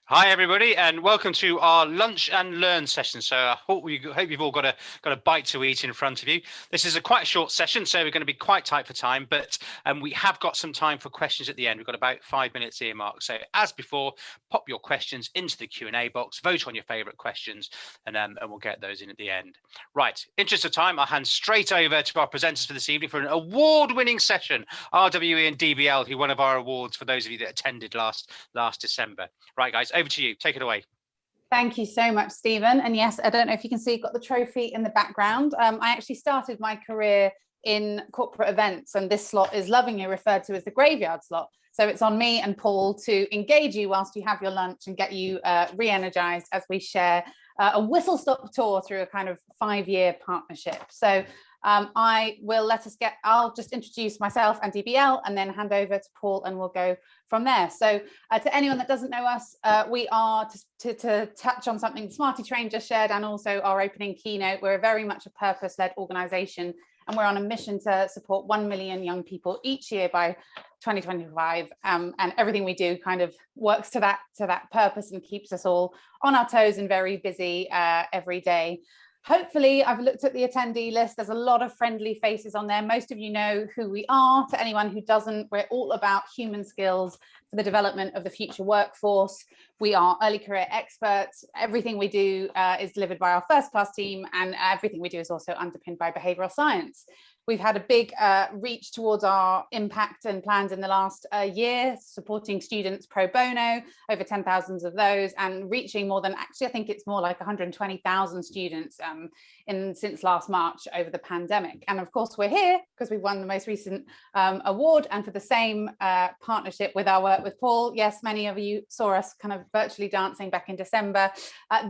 Hi everybody, and welcome to our lunch and learn session. So I hope you've all got a bite to eat in front of you. This is a quite short session, so we're going to be quite tight for time, but we have got some time for questions at the end. We've got about 5 minutes earmarked. So as before, pop your questions into the Q&A box, vote on your favourite questions, and we'll get those in at the end. Right, interest of time, I'll hand straight over to our presenters for this evening for an award-winning session, RWE and DBL, who won of our awards for those of you that attended last December. Right, guys, over to you. Take it away. Thank you so much, Stephen. And yes, I don't know if you can see, got the trophy in the background. I actually started my career in corporate events, and this slot is lovingly referred to as the graveyard slot. So it's on me and Paul to engage you whilst you have your lunch and get you re-energized as we share a whistle-stop tour through a kind of 5-year partnership. So I'll just introduce myself and DBL and then hand over to Paul and we'll go from there. So to anyone that doesn't know us, we are, to touch on something Smarty Train just shared and also our opening keynote, we're very much a purpose-led organisation, and we're on a mission to support 1 million young people each year by 2025, and everything we do kind of works to that purpose and keeps us all on our toes and very busy every day. Hopefully, I've looked at the attendee list. There's a lot of friendly faces on there. Most of you know who we are. To anyone who doesn't, we're all about human skills for the development of the future workforce. We are early career experts. Everything we do is delivered by our first class team, and everything we do is also underpinned by behavioural science. We've had a big reach towards our impact and plans in the last year, supporting students pro bono, over 10,000 of those, and reaching more than, actually, I think it's more like 120,000 students since last March over the pandemic. And of course, we're here because we've won the most recent award, and for the same partnership with our work with Paul. Yes, many of you saw us kind of virtually dancing back in December.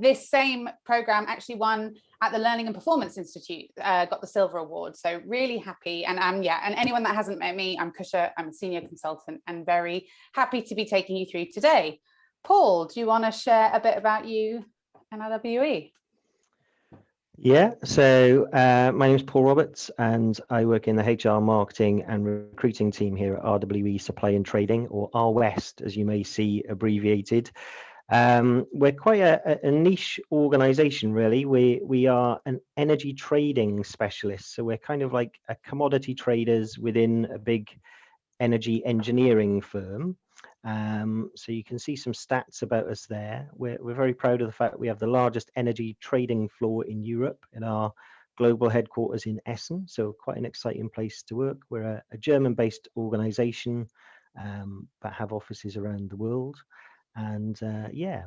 This same programme actually won at the Learning and Performance Institute, got the Silver Award. So really happy. And and anyone that hasn't met me, I'm Kusia, I'm a senior consultant and very happy to be taking you through today. Paul, do you want to share a bit about you and RWE? Yeah, so my name is Paul Roberts and I work in the HR marketing and recruiting team here at RWE Supply Trading, or RWEST, as you may see abbreviated. We're quite a niche organization, really. We are an energy trading specialist, so we're kind of like a commodity traders within a big energy engineering firm. So you can see some stats about us there. We're very proud of the fact we have the largest energy trading floor in Europe in our global headquarters in Essen, so quite an exciting place to work. We're a German-based organization, but have offices around the world. And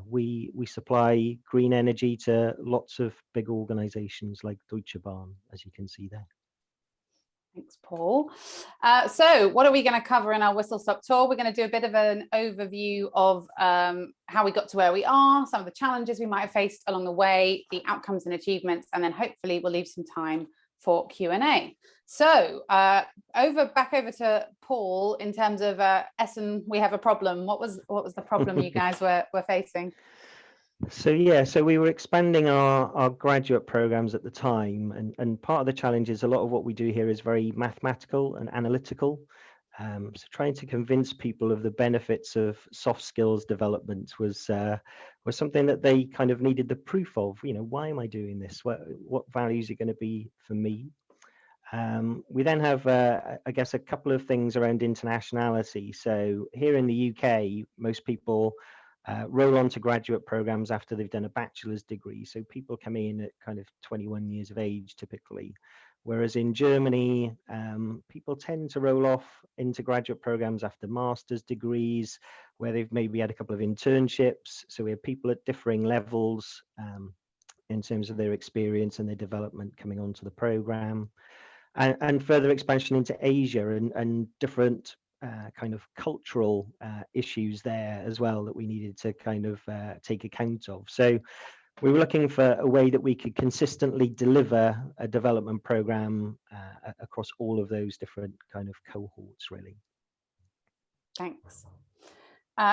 we supply green energy to lots of big organizations like Deutsche Bahn, as you can see there. Thanks, Paul. So what are we going to cover in our whistle-stop tour? We're going to do a bit of an overview of how we got to where we are, some of the challenges we might have faced along the way, the outcomes and achievements, and then hopefully we'll leave some time for Q&A. So back over to Paul. In terms of Essen, we have a problem. What was the problem you guys were facing? So we were expanding our graduate programs at the time, and part of the challenge is a lot of what we do here is very mathematical and analytical. So trying to convince people of the benefits of soft skills development was something that they kind of needed the proof of. You know, why am I doing this? What values are going to be for me? We then have, I guess, a couple of things around internationality. So here in the UK, most people roll on to graduate programs after they've done a bachelor's degree. So people come in at kind of 21 years of age typically. Whereas in Germany, people tend to roll off into graduate programs after master's degrees, where they've maybe had a couple of internships. So we have people at differing levels in terms of their experience and their development coming onto the program. And further expansion into Asia and different kind of cultural issues there as well that we needed to kind of take account of. So we were looking for a way that we could consistently deliver a development program across all of those different kind of cohorts, really. Thanks.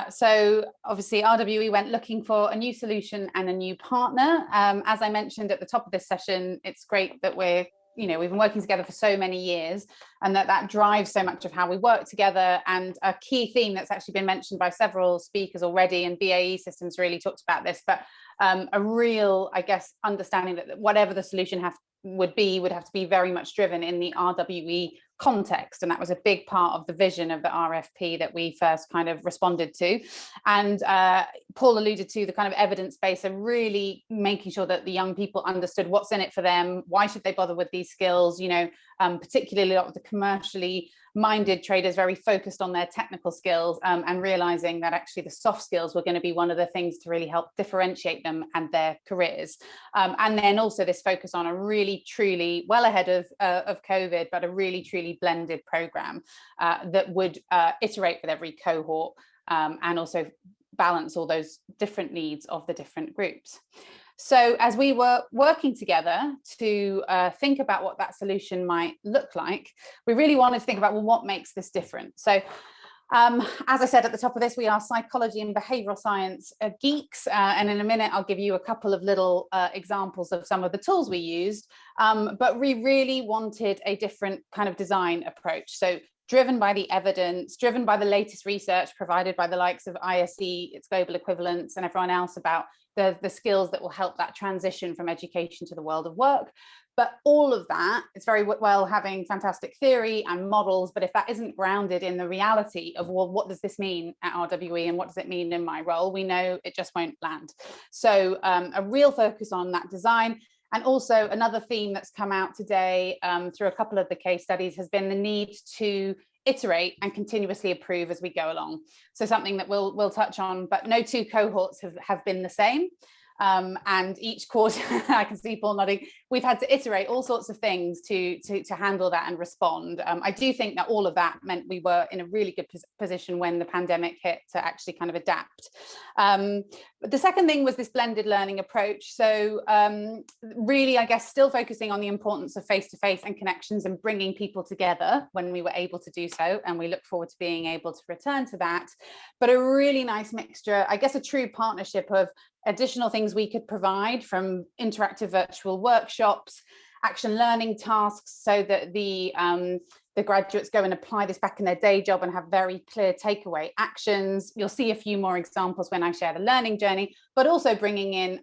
So obviously RWE went looking for a new solution and a new partner. As I mentioned at the top of this session, it's great that we're we've been working together for so many years, and that drives so much of how we work together. And a key theme that's actually been mentioned by several speakers already, and BAE Systems really talked about this, but a real, I guess, understanding that whatever the solution would have to be very much driven in the RWE context. And that was a big part of the vision of the RFP that we first kind of responded to. And Paul alluded to the kind of evidence base and really making sure that the young people understood what's in it for them, why should they bother with these skills, particularly a lot of the commercially minded traders very focused on their technical skills, and realizing that actually the soft skills were going to be one of the things to really help differentiate them and their careers. And then also this focus on a really truly, well ahead of COVID, but a really truly blended program that would iterate with every cohort, and also balance all those different needs of the different groups. So as we were working together to think about what that solution might look like, we really wanted to think about, well, what makes this different? So as I said at the top of this, we are psychology and behavioral science geeks, and in a minute I'll give you a couple of little examples of some of the tools we used, but we really wanted a different kind of design approach. So driven by the evidence, driven by the latest research provided by the likes of ISE, its global equivalents, and everyone else about the skills that will help that transition from education to the world of work. But all of that, it's very well having fantastic theory and models, but if that isn't grounded in the reality of, well, what does this mean at RWE and what does it mean in my role, we know it just won't land. So a real focus on that design. And also another theme that's come out today through a couple of the case studies has been the need to iterate and continuously improve as we go along. So something that we'll touch on, but no two cohorts have been the same. And each course, I can see Paul nodding, we've had to iterate all sorts of things to handle that and respond. I do think that all of that meant we were in a really good position when the pandemic hit to actually kind of adapt. But the second thing was this blended learning approach. So really, I guess, still focusing on the importance of face-to-face and connections and bringing people together when we were able to do so. And we look forward to being able to return to that. But a really nice mixture, I guess, a true partnership of additional things we could provide, from interactive virtual workshops, action learning tasks, so that the graduates go and apply this back in their day job and have very clear takeaway actions. You'll see a few more examples when I share the learning journey, but also bringing in,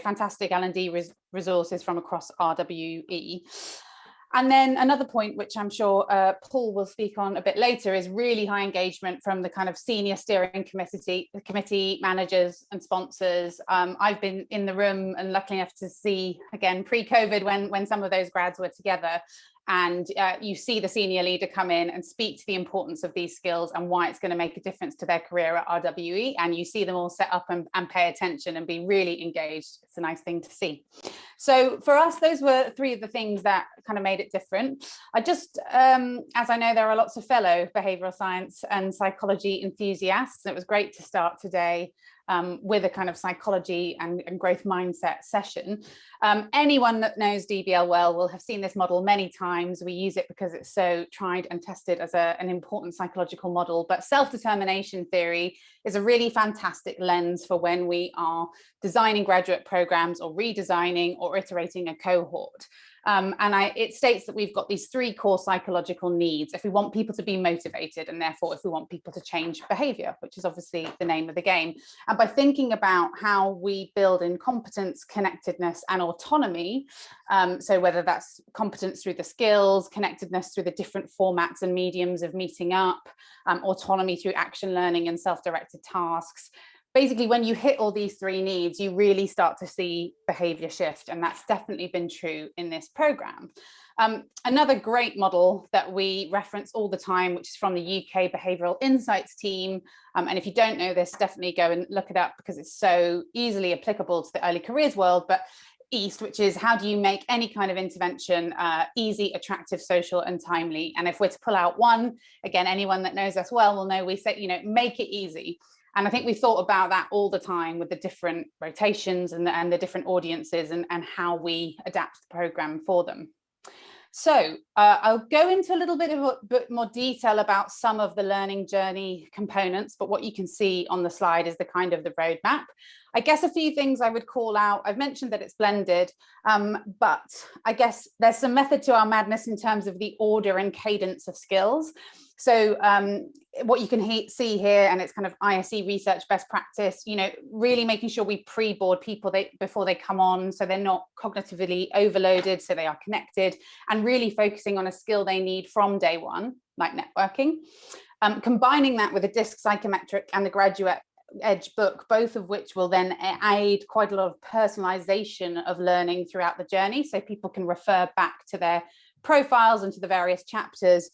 fantastic L&D resources from across RWE. And then another point, which I'm sure Paul will speak on a bit later, is really high engagement from the kind of senior steering committee managers and sponsors. I've been in the room and lucky enough to see, again, pre-COVID, when some of those grads were together. And you see the senior leader come in and speak to the importance of these skills and why it's going to make a difference to their career at RWE. And you see them all set up and pay attention and be really engaged. It's a nice thing to see. So for us, those were three of the things that kind of made it different. I just, as I know, there are lots of fellow behavioral science and psychology enthusiasts. It was great to start today with a kind of psychology and growth mindset session. Anyone that knows DBL well will have seen this model many times. We use it because it's so tried and tested as an important psychological model, but self-determination theory is a really fantastic lens for when we are designing graduate programs or redesigning or iterating a cohort. It states that we've got these three core psychological needs if we want people to be motivated, and therefore if we want people to change behavior, which is obviously the name of the game. And by thinking about how we build in competence, connectedness, and autonomy, so whether that's competence through the skills, connectedness through the different formats and mediums of meeting up, autonomy through action learning and self-directed tasks. Basically, when you hit all these three needs, you really start to see behavior shift, and that's definitely been true in this program. Another great model that we reference all the time, which is from the UK Behavioural Insights team, and if you don't know this, definitely go and look it up because it's so easily applicable to the early careers world, but EAST, which is how do you make any kind of intervention easy, attractive, social, and timely. And if we're to pull out one, again, anyone that knows us well will know we say, make it easy. And I think we thought about that all the time with the different rotations and the different audiences and how we adapt the program for them. So I'll go into a little bit more detail about some of the learning journey components, but what you can see on the slide is the kind of the roadmap. I guess a few things I would call out. I've mentioned that it's blended, but I guess there's some method to our madness in terms of the order and cadence of skills. So what you can see here, and it's kind of ISE research best practice, you know, really making sure we pre-board people before they come on, so they're not cognitively overloaded, so they are connected, and really focusing on a skill they need from day one, like networking. Combining that with a DISC psychometric and the Graduate Edge book, both of which will then aid quite a lot of personalization of learning throughout the journey, so people can refer back to their profiles and to the various chapters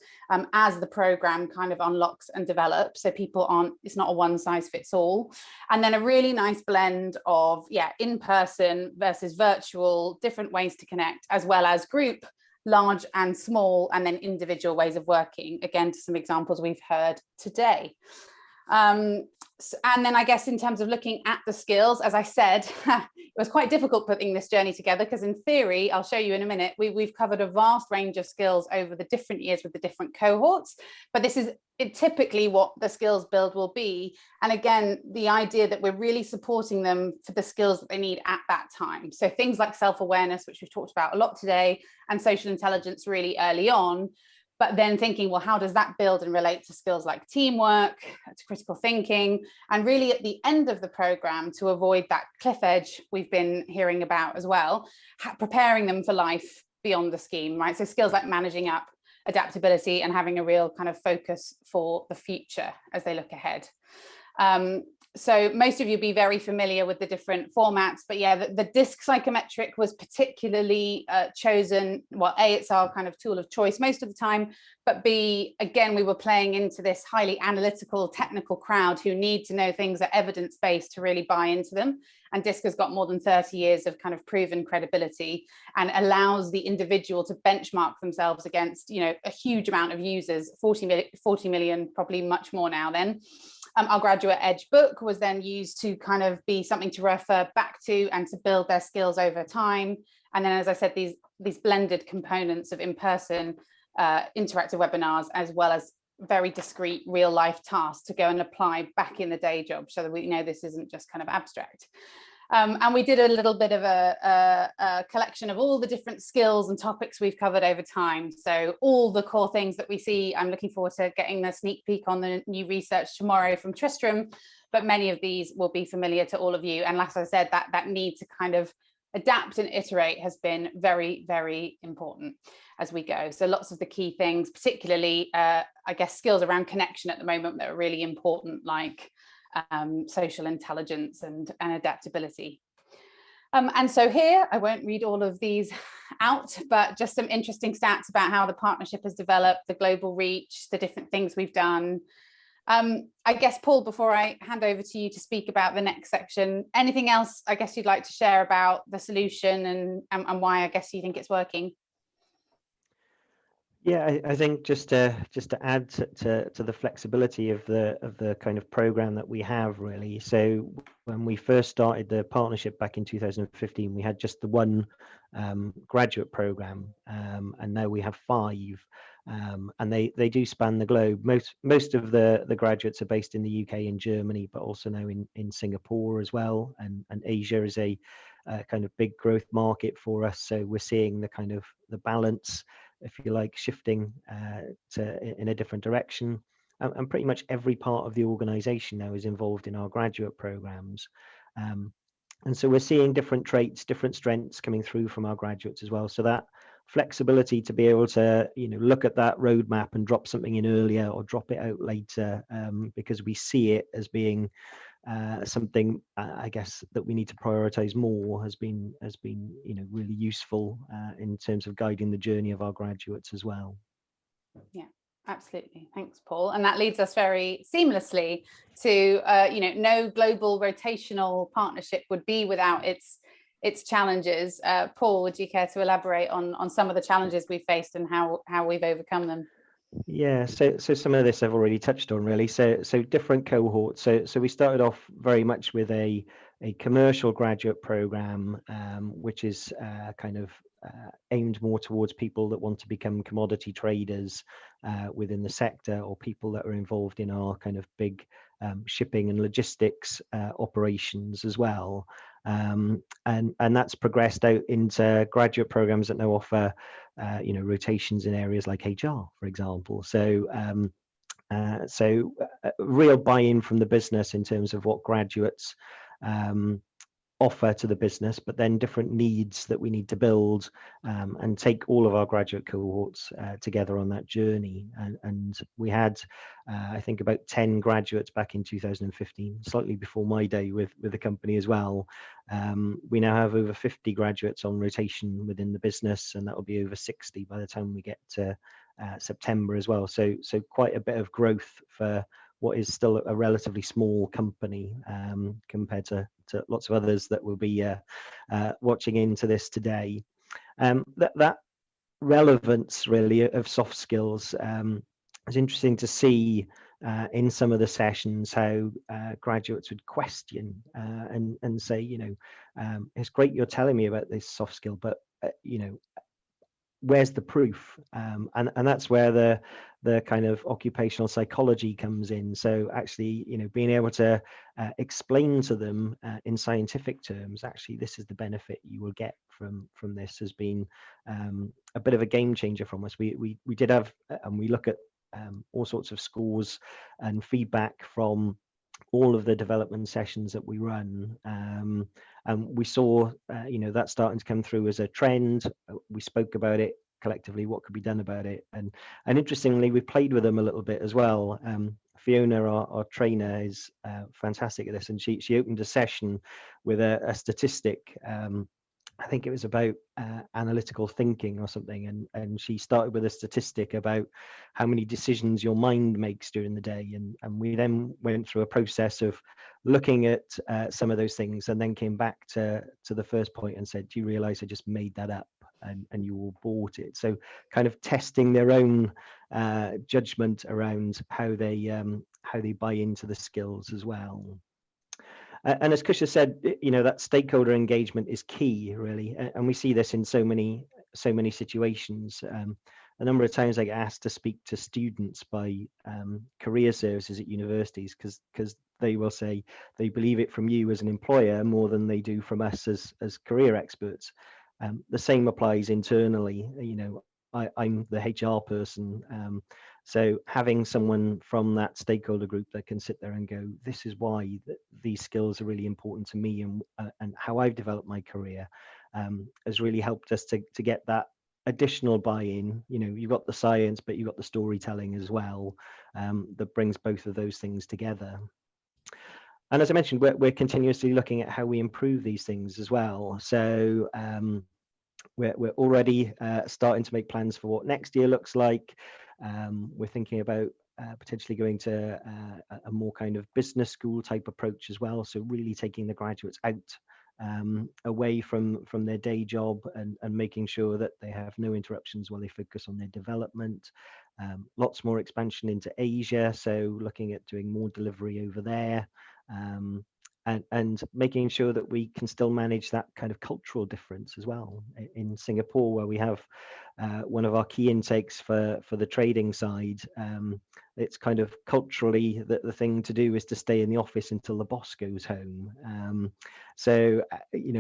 as the program kind of unlocks and develops, so people aren't, it's not a one size fits all. And then a really nice blend of in-person versus virtual, different ways to connect, as well as group, large and small, and then individual ways of working, again to some examples we've heard today. And then I guess in terms of looking at the skills, as I said, it was quite difficult putting this journey together, because in theory, I'll show you in a minute, we've covered a vast range of skills over the different years with the different cohorts, but this is typically what the skills build will be. And again, the idea that we're really supporting them for the skills that they need at that time. So things like self-awareness, which we've talked about a lot today, and social intelligence really early on. But then thinking, well, how does that build and relate to skills like teamwork, to critical thinking, and really at the end of the program, to avoid that cliff edge we've been hearing about as well, preparing them for life beyond the scheme, right? So skills like managing up, adaptability, and having a real kind of focus for the future as they look ahead. So most of you will be very familiar with the different formats, but yeah, the DISC psychometric was particularly chosen. Well, A, it's our kind of tool of choice most of the time, but B, again, we were playing into this highly analytical, technical crowd who need to know things are evidence-based to really buy into them. And DISC has got more than 30 years of kind of proven credibility, and allows the individual to benchmark themselves against, you know, a huge amount of users, 40 million, probably much more now then. Our Graduate Edge book was then used to kind of be something to refer back to and to build their skills over time. And then, as I said, these blended components of in-person interactive webinars, as well as very discrete real life tasks to go and apply back in the day job, so that we know this isn't just kind of abstract. And we did a little bit of a collection of all the different skills and topics we've covered over time. So all the core things that we see, I'm looking forward to getting the sneak peek on the new research tomorrow from Tristram, but many of these will be familiar to all of you. And like I said, that need to kind of adapt and iterate has been very, very important as we go. So lots of the key things, particularly, I guess, skills around connection at the moment that are really important, like social intelligence and adaptability. And so here, I won't read all of these out, but just some interesting stats about how the partnership has developed, the global reach, the different things we've done. I guess, Paul, before I hand over to you to speak about the next section, anything else I guess you'd like to share about the solution and why I guess you think it's working? Yeah, I think just to add to the flexibility of the kind of program that we have, really. So when we first started the partnership back in 2015, we had just the one graduate program, and now we have 5, and they do span the globe. Most of the graduates are based in the UK and Germany, but also now in Singapore as well, and Asia is a kind of big growth market for us. So we're seeing the kind of the balance, if you like, shifting in a different direction, and pretty much every part of the organization now is involved in our graduate programs, and so we're seeing different traits, different strengths coming through from our graduates as well. So that flexibility to be able to, you know, look at that roadmap and drop something in earlier or drop it out later, because we see it as being something, I guess, that we need to prioritize more, has been you know, really useful in terms of guiding the journey of our graduates as well. Yeah, absolutely. Thanks, Paul. And that leads us very seamlessly to you know, no global rotational partnership would be without its challenges. Paul, would you care to elaborate on some of the challenges we faced and how we've overcome them? Yeah, so some of this I've already touched on, really. So different cohorts. So we started off very much with a commercial graduate program, which is kind of aimed more towards people that want to become commodity traders within the sector, or people that are involved in our kind of big shipping and logistics operations as well. And that's progressed out into graduate programs that now offer rotations in areas like HR, for example. So real buy-in from the business in terms of what graduates offer to the business, but then different needs that we need to build and take all of our graduate cohorts together on that journey. And we had, I think, about 10 graduates back in 2015, slightly before my day with the company as well. We now have over 50 graduates on rotation within the business, and that will be over 60 by the time we get to September as well. So quite a bit of growth for what is still a relatively small company compared to lots of others that will be watching into this today. That relevance really of soft skills is interesting to see in some of the sessions how graduates would question and say, it's great you're telling me about this soft skill, but where's the proof? And that's where the kind of occupational psychology comes in. So actually, being able to explain to them in scientific terms, actually, this is the benefit you will get from this, has been a bit of a game changer from us. We did have, and we look at all sorts of scores and feedback from all of the development sessions that we run, and we saw that starting to come through as a trend. We spoke about it collectively, what could be done about it, and interestingly, we played with them a little bit as well. Fiona, our trainer, is fantastic at this, and she opened a session with a statistic. I think it was about analytical thinking or something, and she started with a statistic about how many decisions your mind makes during the day, and we then went through a process of looking at some of those things, and then came back to the first point and said, do you realize I just made that up, and you all bought it? So kind of testing their own judgment around how they buy into the skills as well. And as Kusia said, that stakeholder engagement is key, really, and we see this in so many situations. A number of times I get asked to speak to students by career services at universities because they will say they believe it from you as an employer more than they do from us as career experts. The same applies internally. I'm the HR person. So having someone from that stakeholder group that can sit there and go, this is why these skills are really important to me and how I've developed my career, has really helped us to get that additional buy-in. You've got the science, but you've got the storytelling as well, that brings both of those things together. And as I mentioned, we're continuously looking at how we improve these things as well. So we're already starting to make plans for what next year looks like. We're thinking about potentially going to a more kind of business school type approach as well. So really taking the graduates out away from their day job and making sure that they have no interruptions while they focus on their development. Lots more expansion into Asia, so looking at doing more delivery over there. And making sure that we can still manage that kind of cultural difference as well. In Singapore, where we have one of our key intakes for the trading side, it's kind of culturally the thing to do is to stay in the office until the boss goes home. So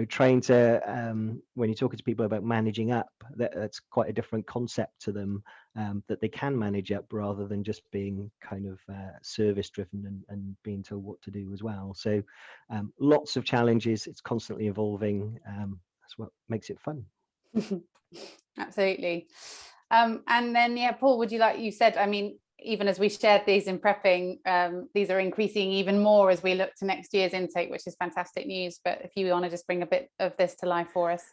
trying to, when you're talking to people about managing up, that's quite a different concept to them, that they can manage up rather than just being kind of service driven and being told what to do as well. So lots of challenges. It's constantly evolving. That's what makes it fun. Absolutely. And then, Paul, you said, I mean, even as we shared these in prepping, these are increasing even more as we look to next year's intake, which is fantastic news. But if you want to just bring a bit of this to life for us.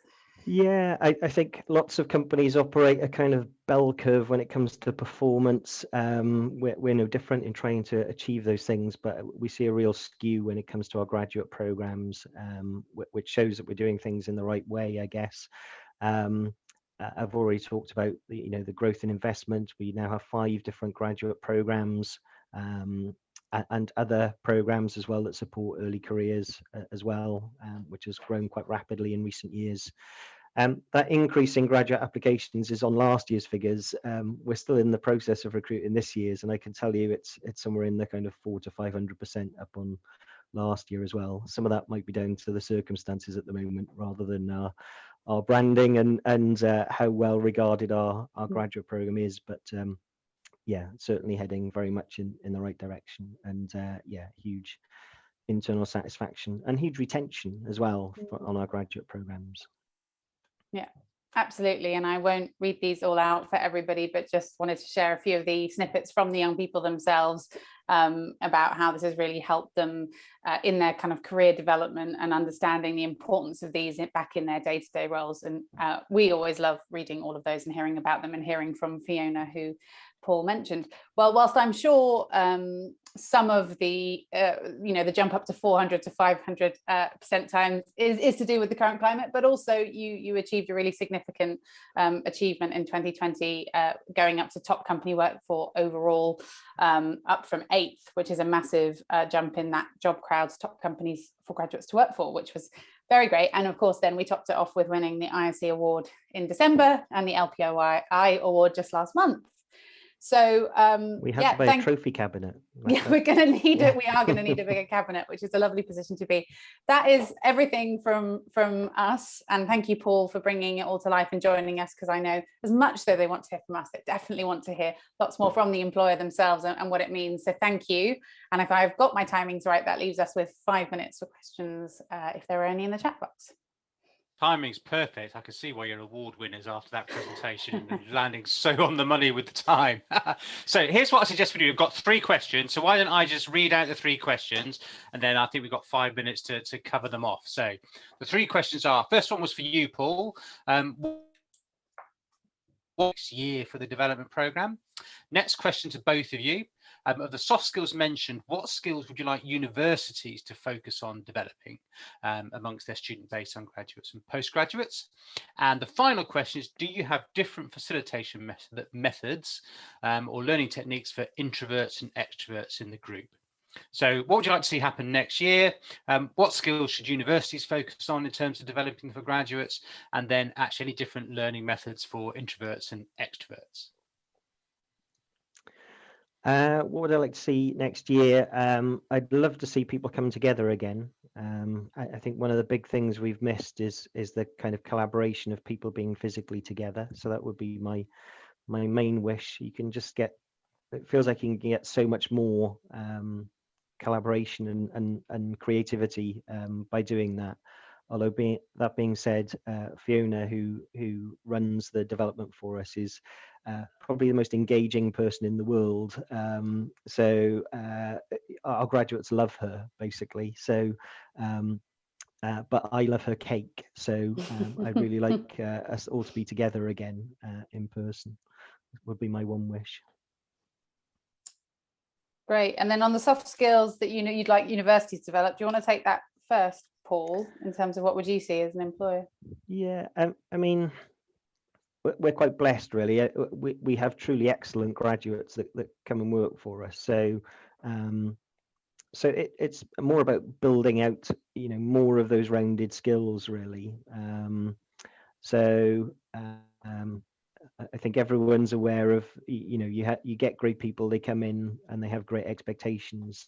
Yeah, I think lots of companies operate a kind of bell curve when it comes to performance. We're no different in trying to achieve those things, but we see a real skew when it comes to our graduate programs, which shows that we're doing things in the right way, I guess. I've already talked about the growth in investment. We now have 5 different graduate programs. and other programs as well that support early careers as well, which has grown quite rapidly in recent years. That increase in graduate applications is on last year's figures. We're still in the process of recruiting this year's, and I can tell you it's somewhere in the kind of 400 to 500% up on last year as well. Some of that might be down to the circumstances at the moment rather than our branding and how well regarded our graduate program is, but yeah, certainly heading very much in the right direction, and yeah, huge internal satisfaction and huge retention as well on our graduate programs. Yeah, absolutely. And I won't read these all out for everybody, but just wanted to share a few of the snippets from the young people themselves about how this has really helped them in their kind of career development and understanding the importance of these back in their day-to-day roles. And we always love reading all of those and hearing about them, and hearing from Fiona, who Paul mentioned. Well, whilst I'm sure some of the the jump up to 400 to 500% time is to do with the current climate, but also you achieved a really significant achievement in 2020, going up to top company work for overall, up from 8th, which is a massive jump in that job crowd's top companies for graduates to work for, which was very great. And of course, then we topped it off with winning the ISE award in December and the LPOI award just last month. So we have to buy a trophy cabinet. Yeah, we're going to need it. We are going to need a bigger cabinet, which is a lovely position to be. That is everything from us. And thank you, Paul, for bringing it all to life and joining us, because I know as much though they want to hear from us, they definitely want to hear lots more from the employer themselves and what it means. So thank you. And if I've got my timings right, that leaves us with 5 minutes for questions, if there are any in the chat box. Timing's perfect. I can see why you're award winners after that presentation and landing so on the money with the time. So here's what I suggest we do. We've got 3 questions. So why don't I just read out the 3 questions, and then I think we've got 5 minutes to cover them off. So the 3 questions are, first one was for you, Paul. What's year for the development program? Next question to both of you. Of the soft skills mentioned, what skills would you like universities to focus on developing amongst their student base, undergraduates and postgraduates? And the final question is, do you have different facilitation methods or learning techniques for introverts and extroverts in the group? So what would you like to see happen next year? What skills should universities focus on in terms of developing for graduates? And then actually different learning methods for introverts and extroverts. What would I like to see next year? I'd love to see people come together again. I think one of the big things we've missed is the kind of collaboration of people being physically together. So that would be my main wish. You can just get, it feels like you can get so much more collaboration and creativity by doing that. Although that being said, Fiona, who runs the development for us, is probably the most engaging person in the world. So our graduates love her, basically. So, but I love her cake. So I'd really like us all to be together again in person. Would be my one wish. Great. And then on the soft skills that you'd like universities to develop, do you want to take that first, Paul, in terms of what would you see as an employer? Yeah, I mean, we're quite blessed, really. We have truly excellent graduates that come and work for us. So it's more about building out, more of those rounded skills, really. I think everyone's aware of, you get great people, they come in and they have great expectations.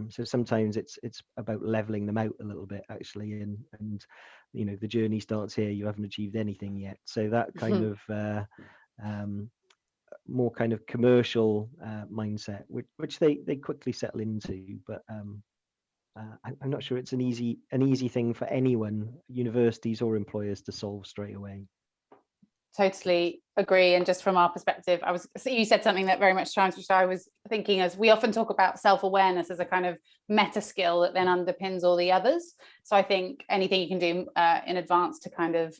So sometimes it's about leveling them out a little bit, actually, and the journey starts here, you haven't achieved anything yet. So that kind of more kind of commercial mindset, which they quickly settle into, but I'm not sure it's an easy thing for anyone, universities or employers, to solve straight away. Totally agree. And just from our perspective, you said something that very much chimes, which I was thinking, as we often talk about self-awareness as a kind of meta skill that then underpins all the others. So I think anything you can do in advance to kind of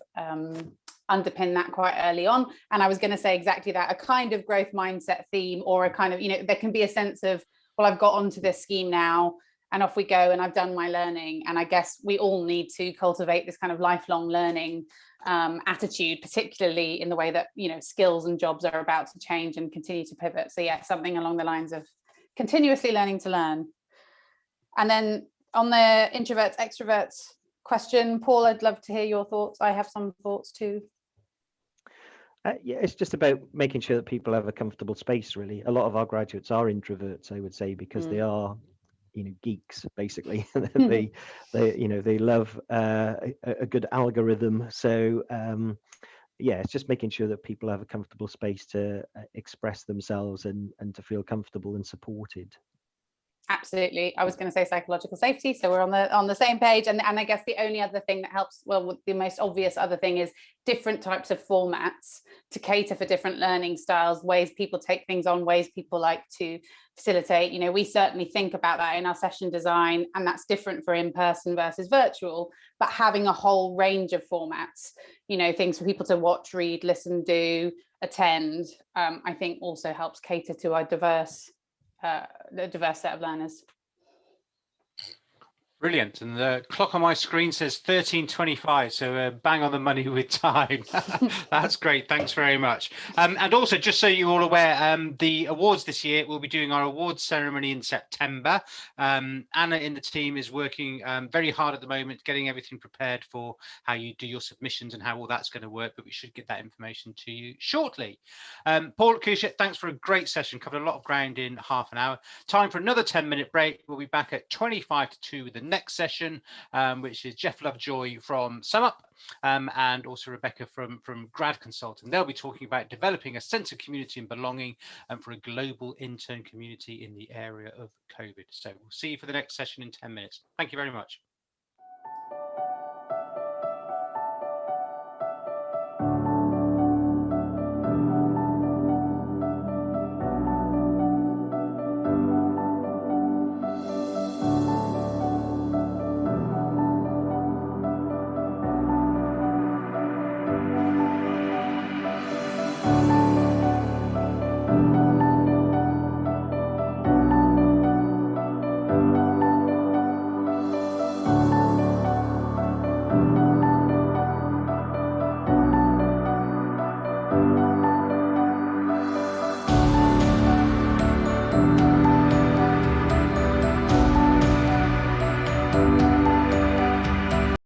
underpin that quite early on. And I was going to say exactly that, a kind of growth mindset theme, or a kind of, there can be a sense of, well, I've got onto this scheme now and off we go and I've done my learning. And I guess we all need to cultivate this kind of lifelong learning attitude, particularly in the way that skills and jobs are about to change and continue to pivot. So yeah, something along the lines of continuously learning to learn. And then on the introverts, extroverts question, Paul, I'd love to hear your thoughts. I have some thoughts too. Yeah, it's just about making sure that people have a comfortable space, really. A lot of our graduates are introverts, I would say, because they are, geeks, basically. they love a good algorithm. So yeah, it's just making sure that people have a comfortable space to express themselves and to feel comfortable and supported. Absolutely. I was going to say psychological safety, so we're on the same page. And I guess the only other thing that helps, well, the most obvious other thing is different types of formats to cater for different learning styles, ways people take things on, ways people like to facilitate. We certainly think about that in our session design, and that's different for in-person versus virtual, but having a whole range of formats, things for people to watch, read, listen, do, attend, I think also helps cater to our diverse set of learners. Brilliant. And the clock on my screen says 13:25, so bang on the money with time. That's great. Thanks very much. And also, just so you're all aware, the awards this year, we'll be doing our awards ceremony in September. Anna in the team is working very hard at the moment, getting everything prepared for how you do your submissions and how all that's going to work, but we should get that information to you shortly. Paul, Kusia, thanks for a great session. Covered a lot of ground in half an hour. Time for another 10-minute break. We'll be back at 25 to 2 with the next session, which is Jeff Lovejoy from SumUp and also Rebecca from Grad Consulting. They'll be talking about developing a sense of community and belonging for a global intern community in the area of COVID. So we'll see you for the next session in 10 minutes. Thank you very much.